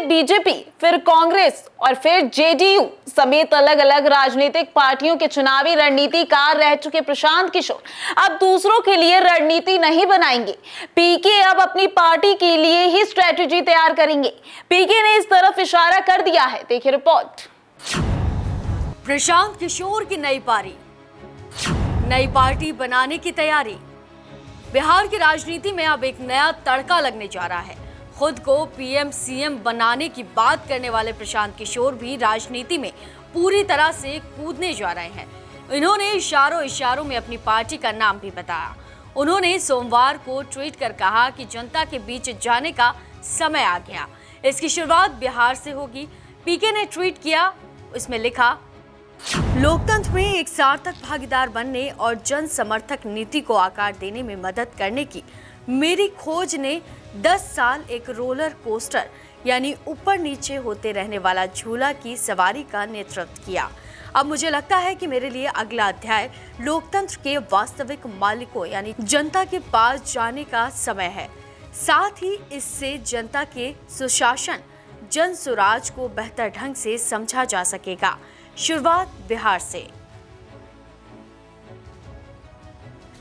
BJP, फिर कांग्रेस और फिर जेडीयू समेत अलग अलग राजनीतिक पार्टियों के चुनावी रणनीतिकार रह चुके प्रशांत किशोर अब दूसरों के लिए रणनीति नहीं बनाएंगे। पीके अब अपनी पार्टी के लिए ही स्ट्रेटजी तैयार करेंगे। पीके ने इस तरफ इशारा कर दिया है। देखिए रिपोर्ट। प्रशांत किशोर की नई पारी, नई पार्टी बनाने की तैयारी। बिहार की राजनीति में अब एक नया तड़का लगने जा रहा है। खुद को पीएम सीएम बनाने की बात करने वाले प्रशांत किशोर भी राजनीति में पूरी तरह से कूदने जा रहे हैं। इन्होंने इशारों में अपनी पार्टी का नाम भी बताया। उन्होंने सोमवार को ट्वीट कर कहा कि जनता के बीच जाने का समय आ गया। इसकी शुरुआत बिहार से होगी। पीके ने ट्वीट किया, इसमें लिखा, लोकतंत्र में एक सार्थक भागीदार बनने और जन समर्थक नीति को आकार देने में मदद करने की मेरी खोज ने 10 साल एक रोलर कोस्टर यानी ऊपर नीचे होते रहने वाला झूला की सवारी का नेतृत्व किया। अब मुझे लगता है कि मेरे लिए अगला अध्याय लोकतंत्र के वास्तविक मालिकों यानी जनता के पास जाने का समय है। साथ ही इससे जनता के सुशासन, जन सुराज को बेहतर ढंग से समझा जा सकेगा। शुरुआत बिहार से।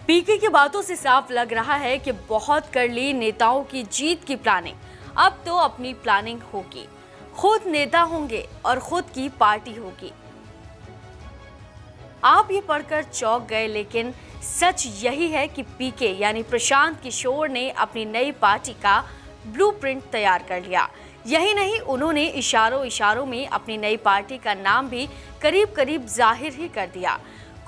पीके की बातों से साफ लग रहा है कि बहुत कर ली नेताओं की जीत की प्लानिंग, अब तो अपनी प्लानिंग होगी। खुद नेता होंगे और खुद की पार्टी होगी। आप ये पढ़कर चौंक गए, लेकिन सच यही है कि पीके यानी प्रशांत किशोर ने अपनी नई पार्टी का ब्लूप्रिंट तैयार कर लिया। यही नहीं, उन्होंने इशारों में अपनी नई पार्टी का नाम भी करीब जाहिर ही कर दिया।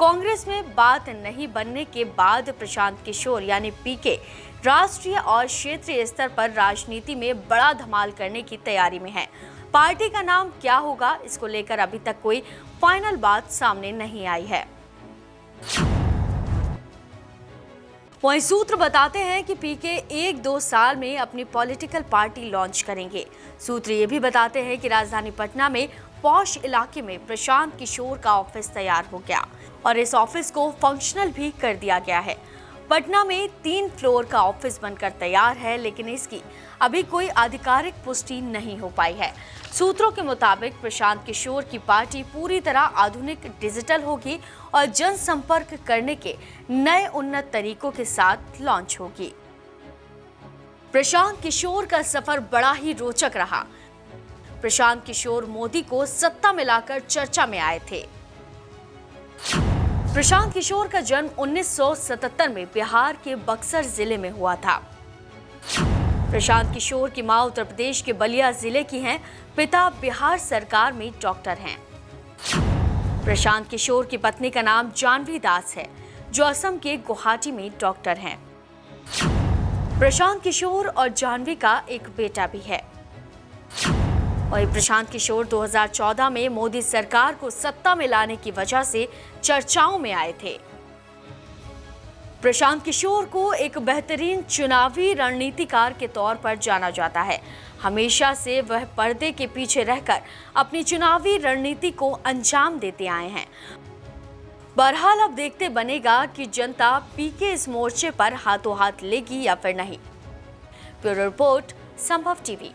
कांग्रेस में बात नहीं बनने के बाद प्रशांत किशोर यानी पीके राष्ट्रीय और क्षेत्रीय स्तर पर राजनीति में बड़ा धमाल करने की तैयारी में है। पार्टी का नाम क्या होगा, इसको लेकर अभी तक कोई फाइनल बात सामने नहीं आई है। वहीं सूत्र बताते हैं कि पीके 1-2 साल में अपनी पॉलिटिकल पार्टी लॉन्च करेंगे। सूत्र ये भी बताते हैं कि राजधानी पटना में पॉश इलाके में प्रशांत किशोर का ऑफिस तैयार हो गया और इस ऑफिस को फंक्शनल भी कर दिया गया है। पटना में 3 फ्लोर का ऑफिस बनकर तैयार है, लेकिन इसकी अभी कोई आधिकारिक पुष्टि नहीं हो पाई है। सूत्रों के मुताबिक प्रशांत किशोर की पार्टी पूरी तरह आधुनिक डिजिटल होगी और जनसंपर्क करने के नए उन्नत तरीकों के साथ लॉन्च होगी। प्रशांत किशोर का सफर बड़ा ही रोचक रहा। प्रशांत किशोर मोदी को सत्ता में लाकर चर्चा में आए थे। प्रशांत किशोर का जन्म 1977 में बिहार के बक्सर जिले में हुआ था। प्रशांत किशोर की मां उत्तर प्रदेश के बलिया जिले की हैं, पिता बिहार सरकार में डॉक्टर हैं। प्रशांत किशोर की पत्नी का नाम जानवी दास है, जो असम के गुवाहाटी में डॉक्टर हैं। प्रशांत किशोर और जानवी का एक बेटा भी है। और प्रशांत किशोर 2014 में मोदी सरकार को सत्ता में लाने की वजह से चर्चाओं में आए थे। प्रशांत किशोर को एक बेहतरीन चुनावी रणनीतिकार के तौर पर जाना जाता है। हमेशा से वह पर्दे के पीछे रहकर अपनी चुनावी रणनीति को अंजाम देते आए हैं। बहरहाल अब देखते बनेगा कि जनता पीके इस मोर्चे पर हाथों हाथ लेगी या फिर नहीं। ब्यूरो रिपोर्ट, संभव टीवी।